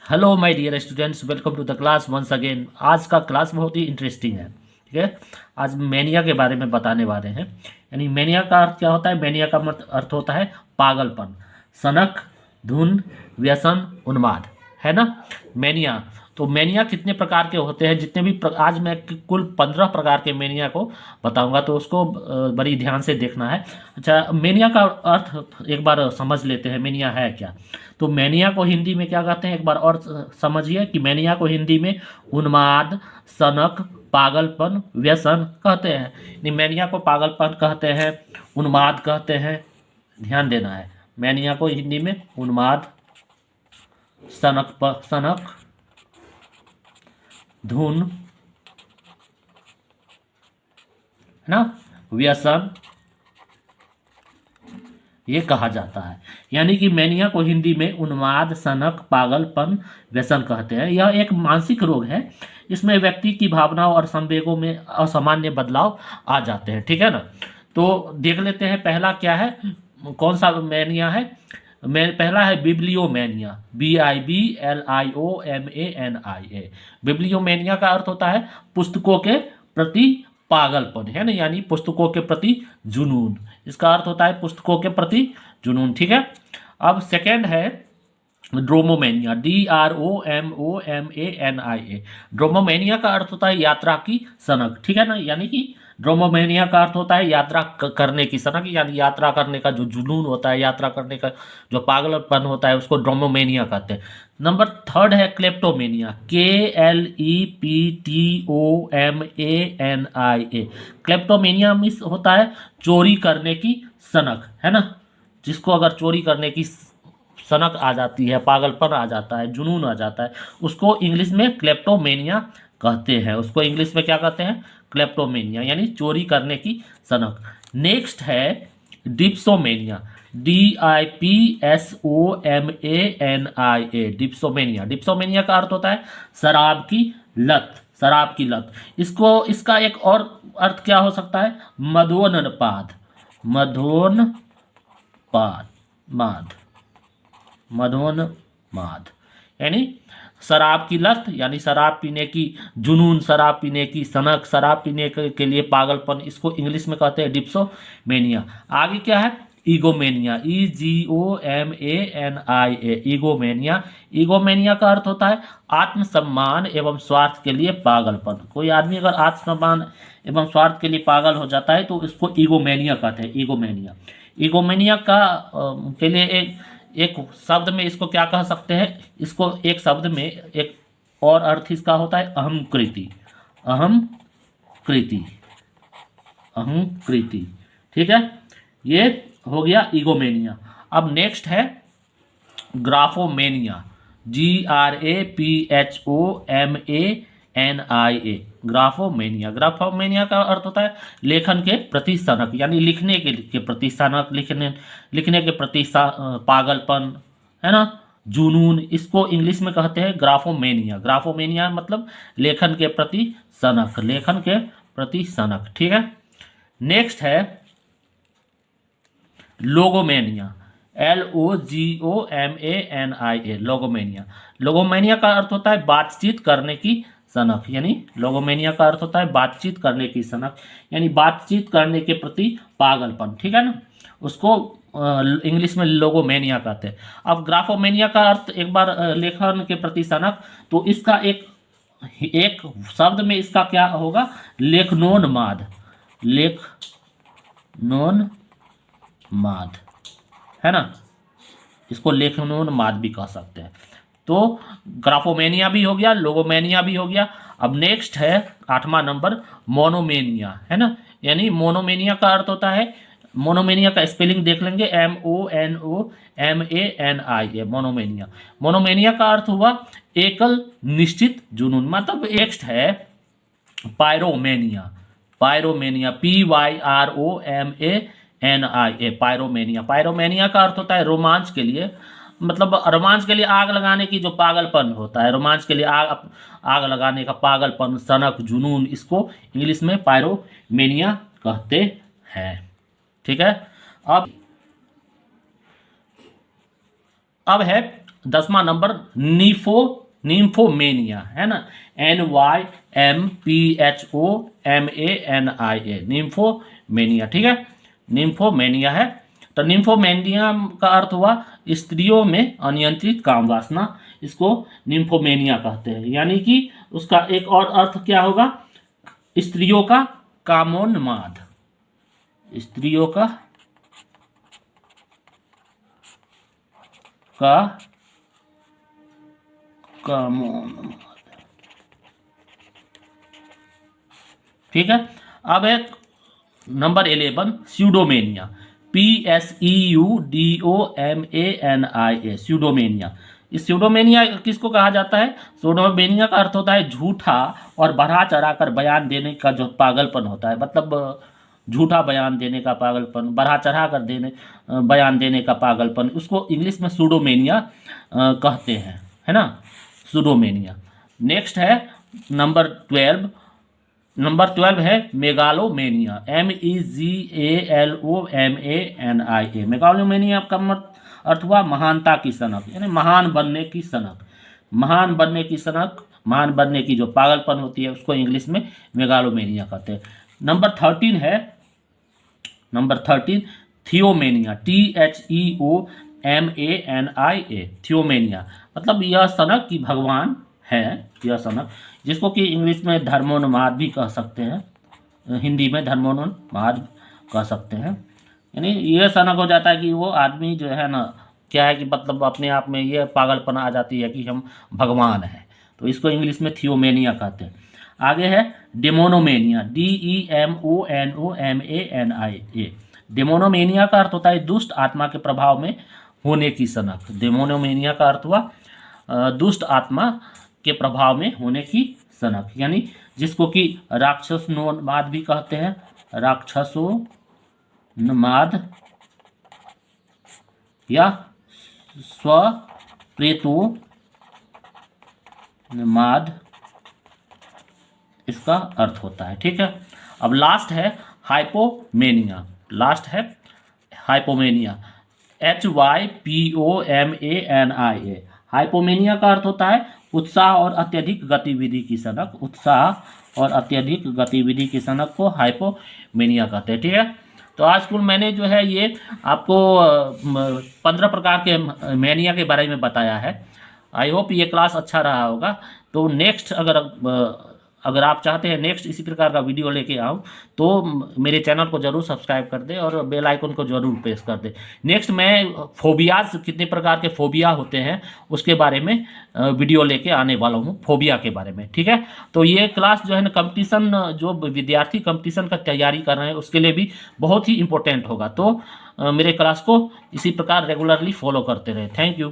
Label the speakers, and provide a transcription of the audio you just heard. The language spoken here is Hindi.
Speaker 1: Hello my dear students, welcome to the class once again. आज का क्लास बहुत ही इंटरेस्टिंग है। ठीक है, आज मैनिया के बारे में बताने वाले हैं। यानी मैनिया का अर्थ क्या होता है? मैनिया का अर्थ होता है पागलपन, सनक, धुन, व्यसन, उन्माद, है ना। मैनिया, तो मैनिया कितने प्रकार के होते हैं? जितने भी आज मैं कुल 15 प्रकार के मैनिया को बताऊंगा, तो उसको बड़ी ध्यान से देखना है। अच्छा, मैनिया का अर्थ एक बार समझ लेते हैं, मैनिया है क्या। तो मैनिया को हिंदी में क्या कहते हैं, एक बार और समझिए कि मैनिया को हिंदी में उन्माद, सनक, पागलपन, व्यसन कहते हैं। यानी मैनिया को पागलपन कहते हैं, उन्माद कहते हैं। ध्यान देना है, मैनिया को हिंदी में उन्माद, सनक, धुन, है ना, व्यसन, ये कहा जाता है। यानी कि मैनिया को हिंदी में उन्माद, सनक, पागलपन, व्यसन कहते हैं। यह एक मानसिक रोग है। इसमें व्यक्ति की भावनाओं और संवेगों में असामान्य बदलाव आ जाते हैं। ठीक है ना। तो देख लेते हैं पहला क्या है, कौन सा मैनिया है। पहला है बिब्लियोमैनिया, BIBLIOMANIA। बिब्लियोमैनिया का अर्थ होता है पुस्तकों के प्रति पागलपन, है ना, यानी पुस्तकों के प्रति जुनून। इसका अर्थ होता है पुस्तकों के प्रति जुनून। ठीक है। अब सेकंड है ड्रोमोमेनिया, DROMOMANIA। ड्रोमोमेनिया का अर्थ होता है यात्रा की सनक। ठीक है ना, यानी कि ड्रोमोमेनिया का अर्थ होता है यात्रा करने की सनक, यानी यात्रा करने का जो जुनून होता है, यात्रा करने का जो पागलपन होता है, उसको ड्रोमोमेनिया कहते हैं। नंबर थर्ड है क्लेप्टोमेनिया, KLEPTOMANIA। क्लेप्टोमेनिया मीन्स होता है चोरी करने की सनक, है ना। जिसको अगर चोरी करने की सनक आ जाती है, पागलपन आ जाता है, जुनून आ जाता है, उसको इंग्लिश में क्लेप्टोमेनिया कहते हैं। उसको इंग्लिश में क्या कहते हैं? क्लेप्टोमेनिया, यानी चोरी करने की सनक। नेक्स्ट है डिप्सोमेनिया, DIPSOMANIA। डिप्सोमेनिया, डिप्सोमेनिया का अर्थ होता है शराब की लत, शराब की लत। इसका एक और अर्थ क्या हो सकता है? मदोन्माद, मदोन्माद, मदोन्माद, यानी शराब की लत, यानी शराब पीने की जुनून, शराब पीने की सनक, शराब पीने के लिए पागलपन, इसको इंग्लिश में कहते हैं डिप्सोमेनिया। आगे क्या है? ईगोमेनिया, EGOMANIA, ईगोमेनिया। ईगोमेनिया का अर्थ होता है आत्मसम्मान एवं स्वार्थ के लिए पागलपन। कोई आदमी अगर आत्मसम्मान एवं स्वार्थ के लिए पागल हो जाता है तो इसको ईगोमेनिया कहते हैं, ईगोमेनिया। ईगोमेनिया के लिए एक शब्द में इसको क्या कह सकते हैं? इसको एक शब्द में एक और अर्थ इसका होता है अहंकृति, अहंकृति, अहंकृति। ठीक है, ये हो गया ईगोमेनिया। अब नेक्स्ट है ग्राफोमेनिया, GRAPHOMANIA। ग्राफोमेनिया, ग्राफोमेनिया का अर्थ होता है लेखन के प्रति सनक, यानी लिखने के प्रति सनक, लिखने के प्रति पागलपन, है ना, जुनून। इसको इंग्लिश में कहते हैं ग्राफोमेनिया। ग्राफोमेनिया मतलब लेखन के प्रति सनक, लेखन के प्रति सनक। ठीक है। नेक्स्ट है लोगोमेनिया, LOGOMANIA, लोगोमेनिया। लोगोमेनिया का अर्थ होता है बातचीत करने की सनक, यानी लोगोमेनिया का अर्थ होता है बातचीत करने की सनक, यानी बातचीत करने के प्रति पागलपन। ठीक है ना, उसको इंग्लिश में लोगोमेनिया कहते हैं। अब ग्राफोमेनिया का अर्थ एक बार लेखन के प्रति सनक, तो इसका एक शब्द में इसका क्या होगा? लेखनोन्माद, लेखनोन्माद, है ना। इसको लेखनोन्माद भी कह सकते हैं। तो ग्राफोमेनिया भी हो गया, लोगोमेनिया भी हो गया। अब नेक्स्ट है 8वां नंबर मोनोमेनिया, है ना। यानी मोनोमेनिया का अर्थ होता है, मोनोमेनिया का स्पेलिंग देख लेंगे, MONOMANIA, मोनोमेनिया। मोनोमेनिया का अर्थ हुआ एकल निश्चित जुनून। मतलब नेक्स्ट है pyromania, pyromania, PYROMANIA, pyromania. Pyromania का अर्थ होता है रोमांच के लिए, मतलब रोमांच के लिए आग लगाने की जो पागलपन होता है, रोमांच के लिए आग लगाने का पागलपन, सनक, जुनून, इसको इंग्लिश में पायरोमेनिया कहते हैं। ठीक है। अब है 10वां नंबर निम्फोमेनिया है ना, NYMPHOMANIA, निम्फोमेनिया। ठीक है, निम्फोमेनिया है। तो निम्फोमेनिया का अर्थ हुआ स्त्रियों में अनियंत्रित काम वासना, इसको निम्फोमेनिया कहते हैं। यानी कि उसका एक और अर्थ क्या होगा, स्त्रियों का कामोन्माद, स्त्रियों का कामोन्माद। ठीक है, अब एक नंबर 11 स्यूडोमेनिया, PSEUDOMANIA, स्यूडोमेनिया। इस स्यूडोमेनिया किसको कहा जाता है? स्यूडोमेनिया का अर्थ होता है झूठा और बढ़ा चढ़ाकर बयान देने का जो पागलपन होता है, मतलब झूठा बयान देने का पागलपन, बढ़ा चढ़ा कर बयान देने का पागलपन, उसको इंग्लिश में स्यूडोमेनिया कहते हैं, है ना, स्यूडोमेनिया। नेक्स्ट है नंबर 12, नंबर 12 है मेगालोमेनिया, MEGALOMANIA। मेगालोमेनिया का अर्थ हुआ महानता की सनक, यानी महान बनने की सनक, महान बनने की सनक, महान बनने की जो पागलपन होती है उसको इंग्लिश में मेगालोमेनिया कहते हैं। नंबर 13 है, नंबर 13 थियोमेनिया, THEOMANIA, थियोमेनिया, मतलब यह सनक की भगवान है, यह सनक, जिसको कि इंग्लिश में धर्मोन्माद भी कह सकते हैं, हिंदी में धर्मोन्माद कह सकते हैं। यानी ये सनक हो जाता है कि वो आदमी जो है ना, क्या है कि मतलब अपने आप में ये पागलपन आ जाती है कि हम भगवान हैं, तो इसको इंग्लिश में थियोमेनिया कहते हैं। आगे है डेमोनोमेनिया, DEMONOMANIA। डेमोनोमेनिया का अर्थ होता है दुष्ट आत्मा के प्रभाव में होने की सनक। डेमोनोमेनिया का अर्थ हुआ दुष्ट आत्मा के प्रभाव में होने की सनक, यानी जिसको कि राक्षसोन्माद भी कहते हैं, राक्षसोन्माद या स्वप्रेतोन्माद, इसका अर्थ होता है। ठीक है, अब लास्ट है हाइपोमेनिया, लास्ट है हाइपोमेनिया, HYPOMANIA। हाइपोमेनिया का अर्थ होता है उत्साह और अत्यधिक गतिविधि की सनक, उत्साह और अत्यधिक गतिविधि की सनक को हाइपोमेनिया कहते हैं। ठीक है, तो आज कुल मैंने जो है ये आपको 15 प्रकार के मेनिया के बारे में बताया है। आई होप ये क्लास अच्छा रहा होगा। तो नेक्स्ट अगर आप चाहते हैं नेक्स्ट इसी प्रकार का वीडियो लेके आऊँ तो मेरे चैनल को जरूर सब्सक्राइब कर दें और बेल आइकन को जरूर प्रेस कर दें। नेक्स्ट मैं फोबियाज, कितने प्रकार के फोबिया होते हैं उसके बारे में वीडियो लेके आने वाला हूँ, फोबिया के बारे में। ठीक है, तो ये क्लास जो है ना कंपटीशन, जो विद्यार्थी कंपटीशन का तैयारी कर रहे हैं उसके लिए भी बहुत ही इंपॉर्टेंट होगा। तो मेरे क्लास को इसी प्रकार रेगुलरली फॉलो करते रहे। Thank you.